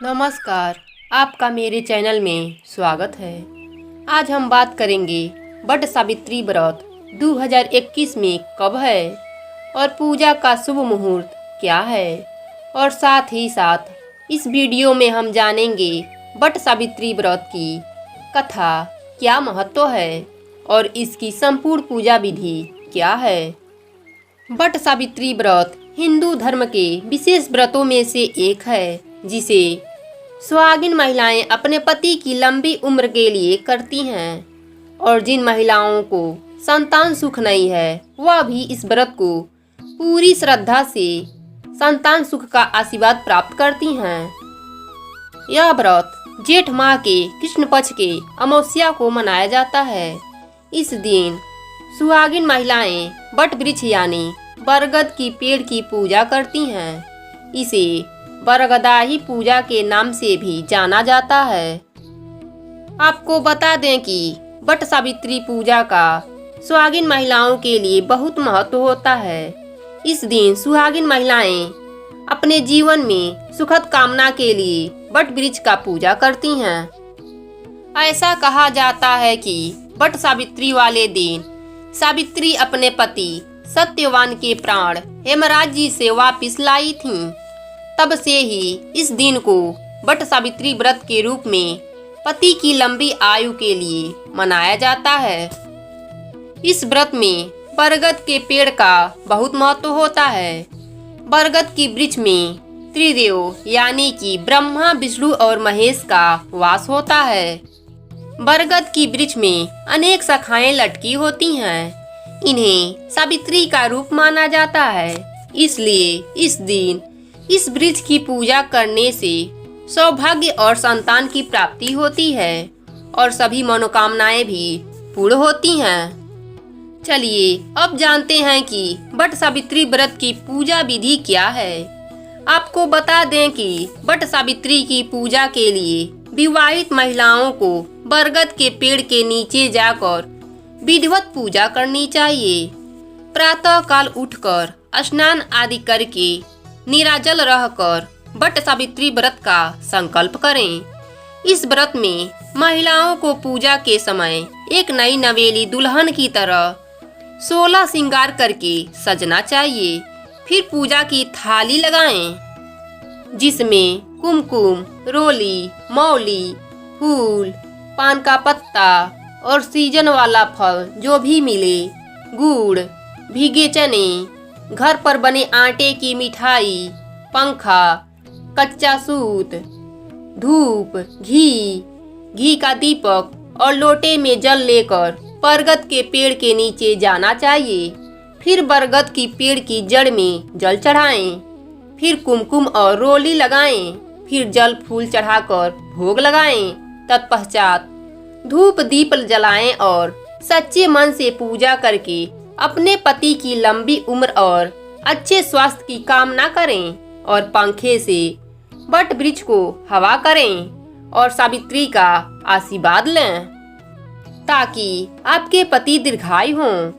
नमस्कार, आपका मेरे चैनल में स्वागत है। आज हम बात करेंगे वट सावित्री व्रत 2021 में कब है और पूजा का शुभ मुहूर्त क्या है। और साथ ही साथ इस वीडियो में हम जानेंगे वट सावित्री व्रत की कथा, क्या महत्व है और इसकी संपूर्ण पूजा विधि क्या है। वट सावित्री व्रत हिंदू धर्म के विशेष व्रतों में से एक है, जिसे सुहागिन महिलाएं अपने पति की लंबी उम्र के लिए करती हैं। और जिन महिलाओं को संतान सुख नहीं है, वह भी इस व्रत को पूरी श्रद्धा से संतान सुख का आशीर्वाद प्राप्त करती हैं। यह व्रत जेठ माह के कृष्ण पक्ष के अमावस्या को मनाया जाता है। इस दिन सुहागिन महिलाएं वट वृक्ष यानी बरगद की पेड़ की पूजा करती हैं। इसे बरगदाही पूजा के नाम से भी जाना जाता है। आपको बता दें कि वट सावित्री पूजा का सुहागिन महिलाओं के लिए बहुत महत्व होता है। इस दिन सुहागिन महिलाएं अपने जीवन में सुखद कामना के लिए वट वृक्ष का पूजा करती हैं। ऐसा कहा जाता है कि वट सावित्री वाले दिन सावित्री अपने पति सत्यवान के प्राण हेमराज जी से वापिस लाई थीं। तब से ही इस दिन को वट सावित्री व्रत के रूप में पति की लंबी आयु के लिए मनाया जाता है। इस व्रत में बरगद के पेड़ का बहुत महत्व होता है। बरगद की वृक्ष में त्रिदेव यानी कि ब्रह्मा, विष्णु और महेश का वास होता है। बरगद की वृक्ष में अनेक शाखाएं लटकी होती हैं। इन्हें सावित्री का रूप माना जाता है। इसलिए इस दिन इस वृक्ष की पूजा करने से सौभाग्य और संतान की प्राप्ति होती है और सभी मनोकामनाएं भी पूर्ण होती हैं। चलिए अब जानते हैं कि वट सावित्री व्रत की पूजा विधि क्या है। आपको बता दें कि वट सावित्री की पूजा के लिए विवाहित महिलाओं को बरगद के पेड़ के नीचे जाकर विधिवत पूजा करनी चाहिए। प्रातः काल उठकर स्नान आदि करके निराजल रहकर वट सावित्री व्रत का संकल्प करें। इस व्रत में महिलाओं को पूजा के समय एक नई नवेली दुल्हन की तरह 16 श्रृंगार करके सजना चाहिए। फिर पूजा की थाली लगाएं, जिसमें कुमकुम, रोली, मौली, फूल, पान का पत्ता और सीजन वाला फल जो भी मिले, गुड़, भीगे चने, घर पर बने आटे की मिठाई, पंखा, कच्चा सूत, धूप, घी का दीपक और लोटे में जल लेकर बरगद के पेड़ के नीचे जाना चाहिए। फिर बरगद की पेड़ की जड़ में जल चढ़ाएं। फिर कुमकुम और रोली लगाएं। फिर जल फूल चढ़ाकर भोग लगाएं। तत्पश्चात धूप दीप जलाएं और सच्चे मन से पूजा करके अपने पति की लंबी उम्र और अच्छे स्वास्थ्य की कामना करें और पंखे से वट वृक्ष को हवा करें और सावित्री का आशीर्वाद लें ताकि आपके पति दीर्घायु हों।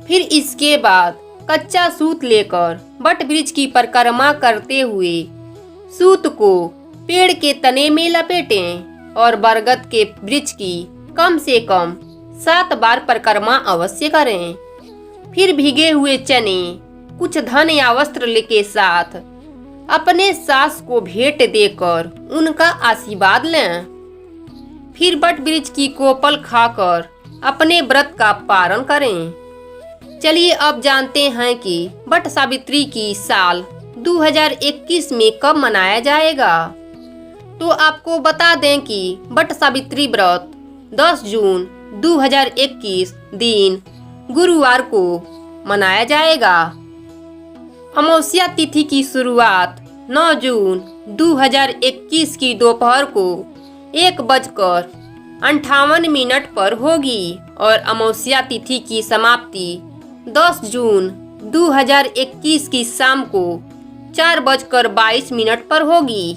फिर इसके बाद कच्चा सूत लेकर वट वृक्ष की परिक्रमा करते हुए सूत को पेड़ के तने में लपेटें और बरगद के वृक्ष की कम से कम 7 बार परिक्रमा अवश्य करें। फिर भीगे हुए चने, कुछ धन या वस्त्र के साथ अपने सास को भेंट देकर उनका आशीर्वाद लें। फिर वट वृक्ष की कोपल खाकर अपने व्रत का पारण करें। चलिए अब जानते हैं कि वट सावित्री की साल 2021 में कब मनाया जाएगा। तो आपको बता दें कि वट सावित्री व्रत 10 जून 2021 दिन गुरुवार को मनाया जाएगा। अमावस्या तिथि की शुरुआत 9 जून 2021 की दोपहर को 1:58 पर होगी और अमावस्या तिथि की समाप्ति 10 जून 2021 की शाम को 4:22 पर होगी।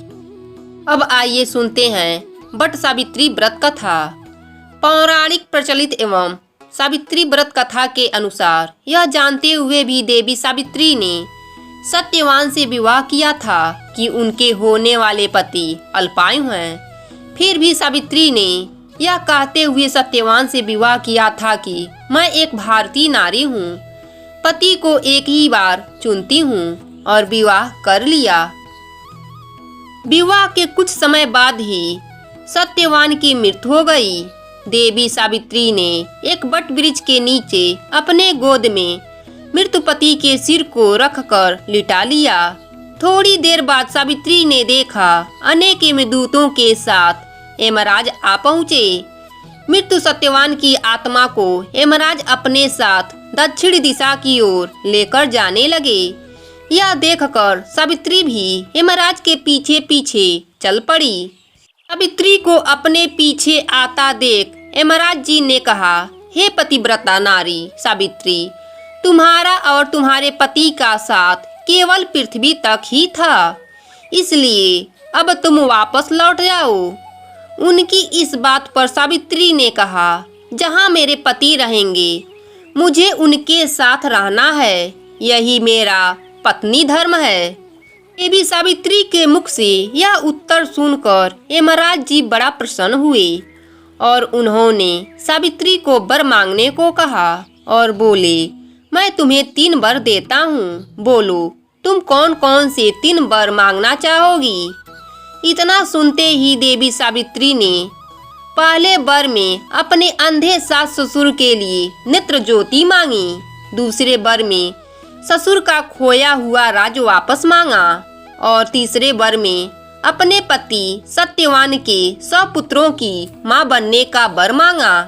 अब आइए सुनते हैं वट सावित्री व्रत कथा। पौराणिक प्रचलित एवं सावित्री व्रत कथा के अनुसार यह जानते हुए भी देवी सावित्री ने सत्यवान से विवाह किया था कि उनके होने वाले पति अल्पायु हैं। फिर भी सावित्री ने यह कहते हुए सत्यवान से विवाह किया था कि मैं एक भारतीय नारी हूँ, पति को एक ही बार चुनती हूँ, और विवाह कर लिया। विवाह के कुछ समय बाद ही सत्यवान की मृत्यु हो गई। देवी सावित्री ने एक वट वृक्ष के नीचे अपने गोद में मृत्यु पति के सिर को रखकर लिटा लिया। थोड़ी देर बाद सावित्री ने देखा अनेक यमदूतों के साथ यमराज आ पहुँचे। मृत्यु सत्यवान की आत्मा को यमराज अपने साथ दक्षिण दिशा की ओर लेकर जाने लगे। यह देखकर सावित्री भी यमराज के पीछे पीछे चल पड़ी। सावित्री को अपने पीछे आता देख यमराज जी ने कहा, हे पतिव्रता नारी सावित्री, तुम्हारा और तुम्हारे पति का साथ केवल पृथ्वी तक ही था, इसलिए अब तुम वापस लौट जाओ। उनकी इस बात पर सावित्री ने कहा, जहाँ मेरे पति रहेंगे मुझे उनके साथ रहना है, यही मेरा पत्नी धर्म है। देवी सावित्री के मुख से यह उत्तर सुनकर यमराज जी बड़ा प्रसन्न हुए और उन्होंने सावित्री को वर मांगने को कहा और बोले, मैं तुम्हें 3 वर देता हूँ, बोलो तुम कौन कौन से 3 वर मांगना चाहोगी। इतना सुनते ही देवी सावित्री ने पहले वर में अपने अंधे सास ससुर के लिए नेत्र ज्योति मांगी, दूसरे वर में ससुर का खोया हुआ राज वापस मांगा और तीसरे वर में अपने पति सत्यवान के 100 पुत्रों की मां बनने का वर मांगा।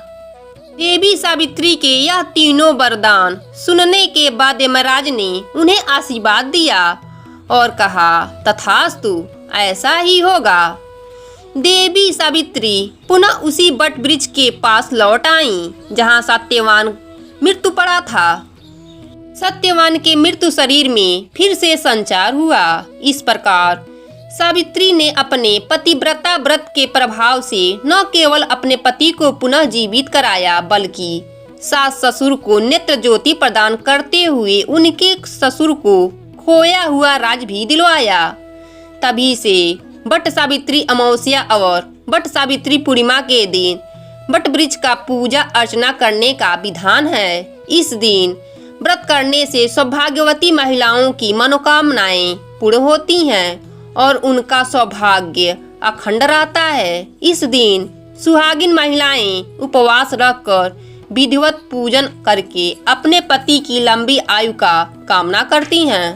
देवी सावित्री के यह तीनों वरदान सुनने के बाद यमराज ने उन्हें आशीर्वाद दिया और कहा, तथास्तु, ऐसा ही होगा। देवी सावित्री पुनः उसी वट वृक्ष के पास लौट आईं, जहां सत्यवान मृत्यु पड़ा था। सत्यवान के मृत्यु शरीर में फिर से संचार हुआ। इस प्रकार सावित्री ने अपने पतिव्रता व्रत के प्रभाव से न केवल अपने पति को पुनः जीवित कराया, बल्कि सास ससुर को नेत्र ज्योति प्रदान करते हुए उनके ससुर को खोया हुआ राज भी दिलवाया। तभी से वट सावित्री अमावस्या और वट सावित्री पूर्णिमा के दिन वट वृक्ष का पूजा अर्चना करने का विधान है। इस दिन व्रत करने से सौभाग्यवती महिलाओं की मनोकामनाएं पूर्ण होती हैं और उनका सौभाग्य अखंड रहता है। इस दिन सुहागिन महिलाएं उपवास रखकर विधिवत पूजन करके अपने पति की लंबी आयु का कामना करती हैं।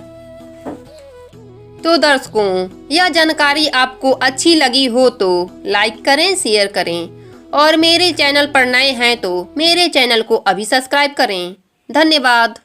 तो दर्शकों, यह जानकारी आपको अच्छी लगी हो तो लाइक करें, शेयर करें और मेरे चैनल पर नए हैं तो मेरे चैनल को अभी सब्सक्राइब करें। धन्यवाद।